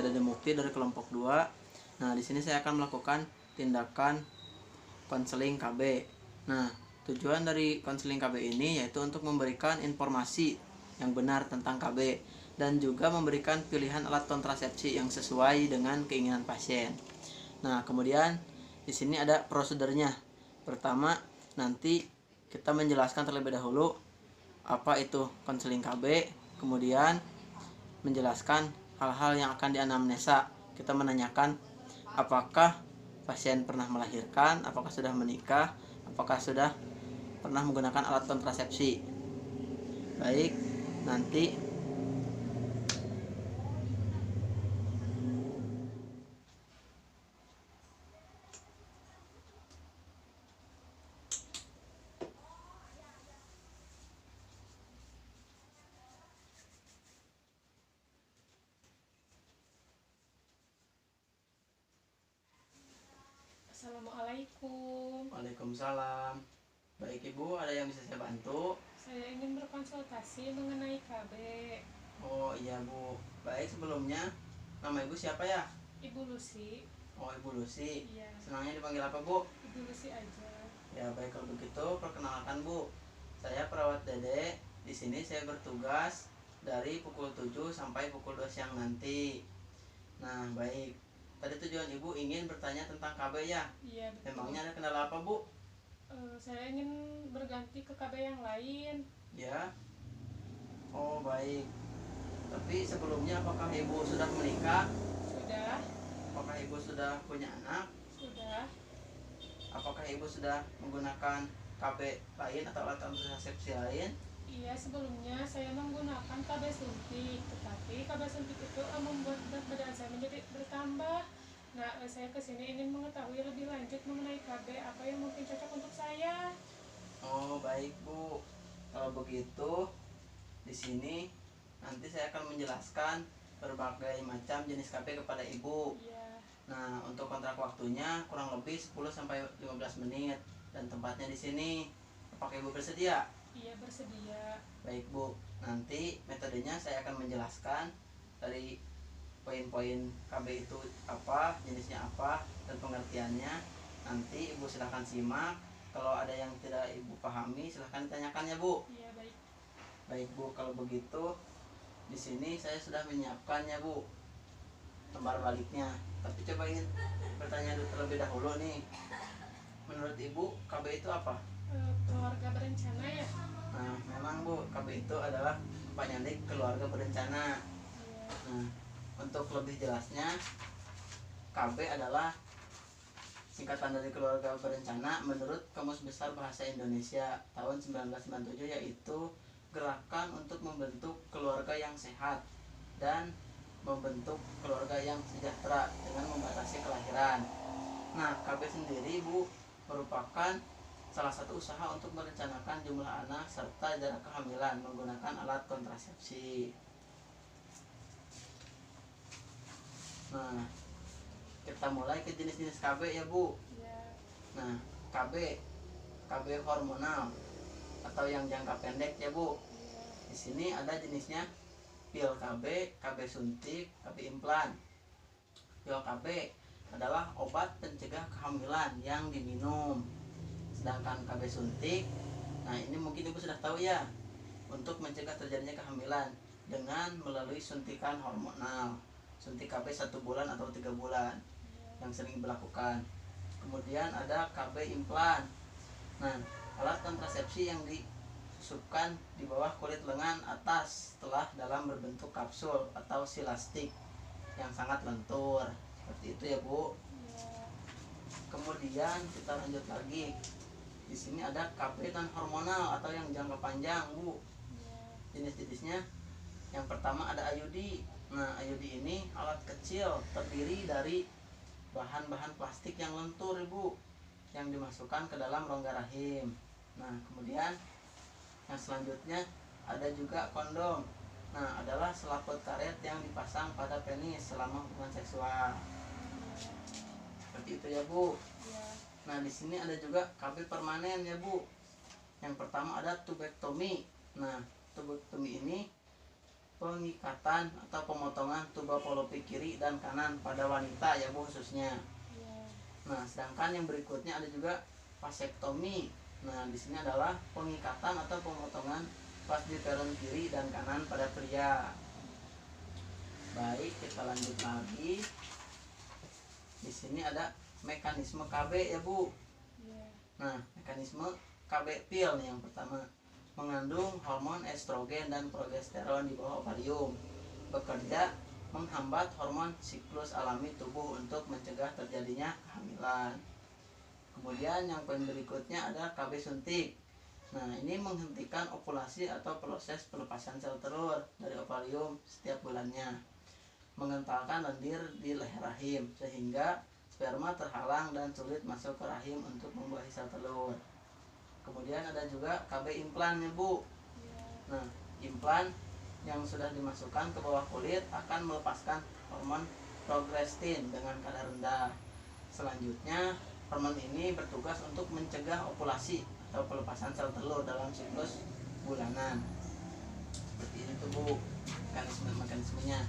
saya Dede Mukti dari kelompok 2. Nah, di sini saya akan melakukan tindakan konseling KB. Nah, tujuan dari konseling KB ini yaitu untuk memberikan informasi yang benar tentang KB dan juga memberikan pilihan alat kontrasepsi yang sesuai dengan keinginan pasien. Nah, kemudian di sini ada prosedurnya. Pertama, nanti kita menjelaskan terlebih dahulu apa itu konseling KB, kemudian menjelaskan hal-hal yang akan dianamnesa. Kita menanyakan apakah pasien pernah melahirkan, apakah sudah menikah, apakah sudah pernah menggunakan alat kontrasepsi. Baik, nanti Assalamualaikum. Waalaikumsalam. Baik Ibu, ada yang bisa saya bantu? Saya ingin berkonsultasi mengenai KB. Oh iya Bu. Baik, sebelumnya nama Ibu siapa ya? Ibu Lucy. Oh, Ibu Lucy. Iya, Senangnya dipanggil apa Bu? Ibu Lucy aja. Ya baik, kalau begitu perkenalkan Bu. Saya perawat Dede. Di sini saya bertugas dari pukul 7 sampai pukul 2 siang nanti. Nah, baik. Tadi tujuan Ibu ingin bertanya tentang KB ya? Iya, betul. Memangnya ada kendala apa Bu? Saya ingin berganti ke KB yang lain. Ya. Oh, baik. Tapi sebelumnya apakah Ibu sudah menikah? Sudah, Apakah Ibu sudah punya anak? sudah. Apakah Ibu sudah menggunakan KB lain atau alat kontrasepsi lain? Iya, sebelumnya saya menggunakan KB suntik, tetapi KB suntik itu membuat berat badan saya menjadi bertambah. Nah, saya kesini ingin mengetahui lebih lanjut mengenai KB, apa yang mungkin cocok untuk saya. Oh, baik Bu. Kalau begitu, di sini nanti saya akan menjelaskan berbagai macam jenis KB kepada Ibu. Iya, Nah, untuk kontrak waktunya kurang lebih 10 sampai 15 menit dan tempatnya di sini. Apakah Ibu bersedia? iya bersedia. Baik Bu, nanti metodenya saya akan menjelaskan dari poin-poin KB itu apa, jenisnya apa, dan pengertiannya. Nanti Ibu silahkan simak. Kalau ada yang tidak Ibu pahami, silahkan ditanyakan ya Bu. Iya, baik. Baik Bu, kalau begitu di sini saya sudah menyiapkannya Bu, lembar baliknya. Tapi coba ingin bertanya terlebih dahulu nih. Menurut Ibu, KB itu apa? Keluarga berencana ya. Nah, memang Bu, KB itu adalah penyakit keluarga berencana. Iya. Nah, untuk lebih jelasnya, KB adalah singkatan dari keluarga berencana menurut Kamus Besar Bahasa Indonesia tahun 1997, yaitu gerakan untuk membentuk keluarga yang sehat dan membentuk keluarga yang sejahtera dengan membatasi kelahiran. Nah, KB sendiri Bu merupakan salah satu usaha untuk merencanakan jumlah anak serta jarak kehamilan menggunakan alat kontrasepsi. Nah, kita mulai ke jenis-jenis KB ya Bu. Iya. Nah, KB hormonal atau yang jangka pendek ya Bu. Iya. Di sini ada jenisnya pil KB, KB suntik, KB implan. Pil KB adalah obat pencegah kehamilan yang diminum. Sedangkan KB suntik, nah ini mungkin Ibu sudah tahu ya, untuk mencegah terjadinya kehamilan dengan melalui suntikan hormonal. Suntik KB 1 bulan atau 3 bulan yang sering dilakukan. Kemudian ada KB implan. Nah, alat kontrasepsi yang disusupkan di bawah kulit lengan atas setelah dalam berbentuk kapsul atau silastik yang sangat lentur. Seperti itu ya Bu. Iya. Kemudian kita lanjut lagi. Di sini ada KB non hormonal atau yang jangka panjang Bu. Iya. Jenis-jenisnya, yang pertama ada IUD. Nah, IUD ini alat kecil terdiri dari bahan-bahan plastik yang lentur Ibu, yang dimasukkan ke dalam rongga rahim. Nah, kemudian yang selanjutnya ada juga kondom. Nah, adalah selaput karet yang dipasang pada penis selama hubungan seksual. Seperti itu ya Bu. Iya. Nah, di sini ada juga KB permanen ya Bu. Yang pertama ada tubektomi. Nah, tubektomi ini pengikatan atau pemotongan tuba polopi kiri dan kanan pada wanita ya Bu khususnya. Iya. Nah, sedangkan yang berikutnya ada juga vasektomi. Nah, di sini adalah pengikatan atau pemotongan pasdiperon kiri dan kanan pada pria. Baik, kita lanjut lagi. Di sini ada mekanisme KB ya Bu. Iya. Nah, mekanisme KB pil nih yang pertama, mengandung hormon estrogen dan progesteron di bawah ovarium, bekerja menghambat hormon siklus alami tubuh untuk mencegah terjadinya kehamilan. Kemudian yang poin berikutnya ada KB suntik. Nah, ini menghentikan ovulasi atau proses pelepasan sel telur dari ovarium setiap bulannya, mengentalkan lendir di leher rahim sehingga sperma terhalang dan sulit masuk ke rahim untuk membuahi sel telur. Kemudian ada juga KB implan ya Bu. Nah, implan yang sudah dimasukkan ke bawah kulit akan melepaskan hormon progesteron dengan kadar rendah. Selanjutnya, hormon ini bertugas untuk mencegah ovulasi atau pelepasan sel telur dalam siklus bulanan. Seperti itu Bu, mekanismenya.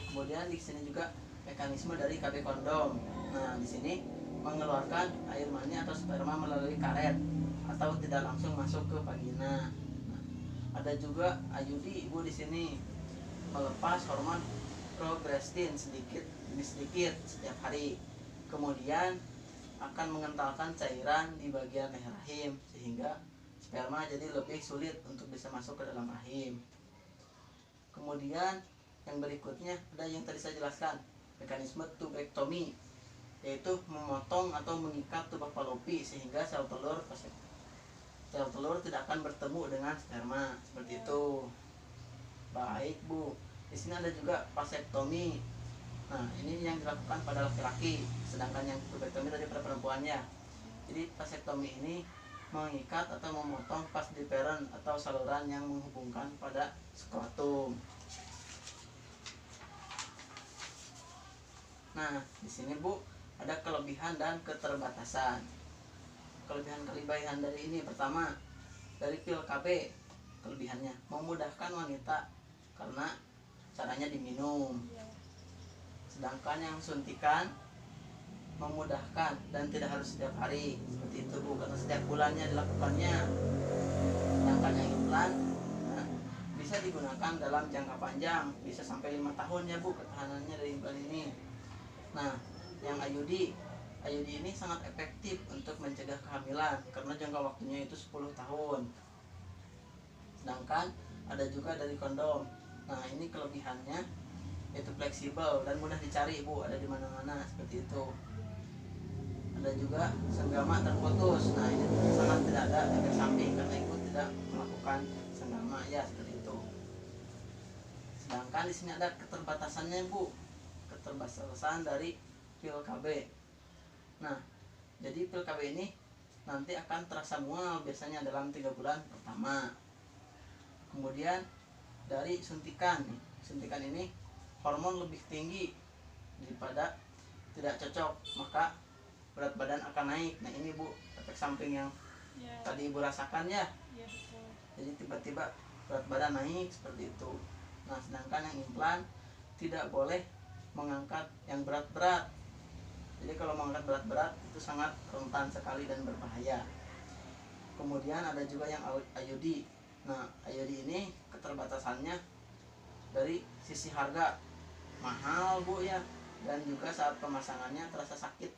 Kemudian di sini juga mekanisme dari KB kondom. Nah, di sini mengeluarkan air mani atau sperma melalui karet atau tidak langsung masuk ke vagina. Nah, ada juga IUD Ibu di sini, melepas hormon progesteron sedikit demi sedikit setiap hari. Kemudian akan mengentalkan cairan di bagian leher rahim sehingga sperma jadi lebih sulit untuk bisa masuk ke dalam rahim. Kemudian yang berikutnya ada yang tadi saya jelaskan, mekanisme tubektomi, yaitu memotong atau mengikat tuba falopi sehingga sel telur tidak akan bertemu dengan sperma, seperti itu. Baik Bu, di sini ada juga vasektomi. Nah, ini yang dilakukan pada laki-laki, sedangkan yang tubektomi tadi pada perempuannya. Jadi vasektomi ini mengikat atau memotong pasdiperon atau saluran yang menghubungkan pada skrotum. Nah, di sini Bu ada kelebihan dan keterbatasan. Kelebihan dari ini, pertama, dari pil KB, kelebihannya memudahkan wanita karena caranya diminum. Sedangkan yang suntikan memudahkan dan tidak harus setiap hari, seperti itu Bu, karena setiap bulannya dilakukannya. Sedangkan yang implan bisa digunakan dalam jangka panjang, bisa sampai 5 tahun ya Bu ketahanannya dari implan ini. Nah, yang IUD ini sangat efektif untuk mencegah kehamilan karena jangka waktunya itu 10 tahun. Sedangkan ada juga dari kondom. Nah, ini kelebihannya yaitu fleksibel dan mudah dicari Bu, ada di mana-mana, seperti itu. Ada juga senggama terputus. Nah, ini sangat tidak ada efek samping karena ibu tidak melakukan senggama ya, seperti itu. Sedangkan di sini ada keterbatasannya Bu, keterbatasan dari pil KB. Nah, jadi pil KB ini nanti akan terasa mual biasanya dalam 3 bulan pertama. Kemudian dari suntikan ini hormon lebih tinggi daripada tidak cocok, maka berat badan akan naik. Nah, ini Bu efek samping yang tadi Ibu rasakan ya. Betul. Jadi tiba-tiba berat badan naik seperti itu. Nah, sedangkan yang implan tidak boleh mengangkat yang berat-berat. Jadi kalau mengangkat berat-berat itu sangat rentan sekali dan berbahaya. Kemudian ada juga yang IUD. Nah, IUD ini keterbatasannya dari sisi harga mahal Bu ya, dan juga saat pemasangannya terasa sakit.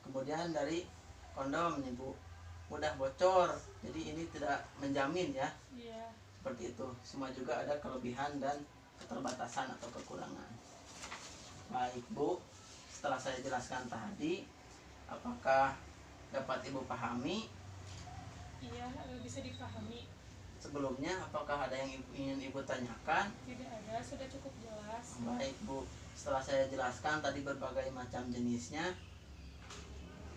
Kemudian dari kondom nih Bu, mudah bocor, jadi ini tidak menjamin ya. Seperti itu. Semua juga ada kelebihan dan keterbatasan atau kekurangan. Baik Bu, setelah saya jelaskan tadi, apakah dapat Ibu pahami? Iya, bisa dipahami. Sebelumnya, apakah ada yang ingin Ibu tanyakan? Tidak ada, sudah cukup jelas. Baik Bu, setelah saya jelaskan tadi berbagai macam jenisnya,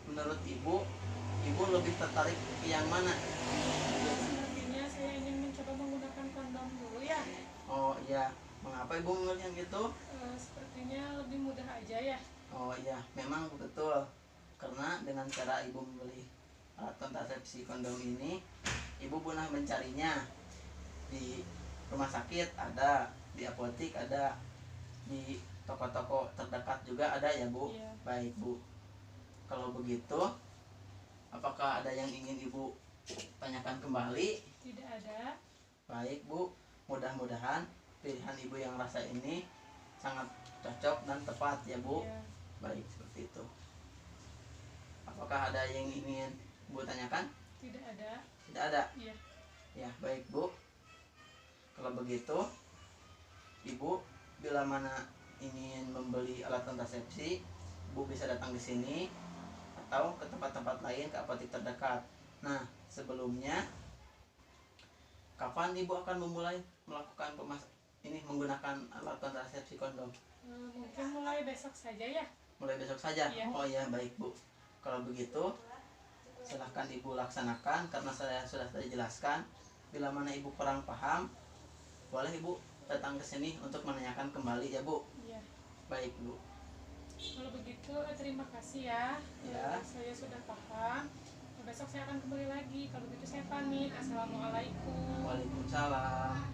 menurut Ibu lebih tertarik ke yang mana? Sepertinya saya ingin mencoba menggunakan kondom dulu ya. Oh iya, mengapa Ibu memilih yang itu? Sepertinya lebih mudah aja ya. Oh iya, memang betul. Karena dengan cara Ibu membeli alat kontrasepsi kondom ini, Ibu pernah mencarinya di rumah sakit ada, di apotik ada, di toko-toko terdekat juga ada ya Bu? Iya. Baik Bu. Kalau begitu, apakah ada yang ingin Ibu tanyakan kembali? Tidak ada. Baik Bu, mudah-mudahan pilihan Ibu yang rasa ini sangat cocok dan tepat ya Bu. Iya. Baik, seperti itu. Apakah ada yang ingin Ibu tanyakan? Tidak ada. Tidak ada? Iya. Ya, baik Bu. Kalau begitu, Ibu bila mana ingin membeli alat kontrasepsi, Ibu bisa datang ke sini atau ke tempat-tempat lain, ke apotek terdekat. Nah, sebelumnya kapan Ibu akan memulai melakukan menggunakan alat kontrasepsi kondom? Mungkin mulai besok saja ya. Mulai besok saja? Iya. Oh ya, baik Bu. Kalau begitu, silahkan Ibu laksanakan karena saya sudah tadi jelaskan. Bila mana Ibu kurang paham, boleh Ibu datang ke sini untuk menanyakan kembali ya Bu. Iya. Baik Bu. Kalau begitu terima kasih ya. Ya. Saya sudah paham. Besok saya akan kembali lagi. Kalau begitu saya pamit. Assalamualaikum. Waalaikumsalam.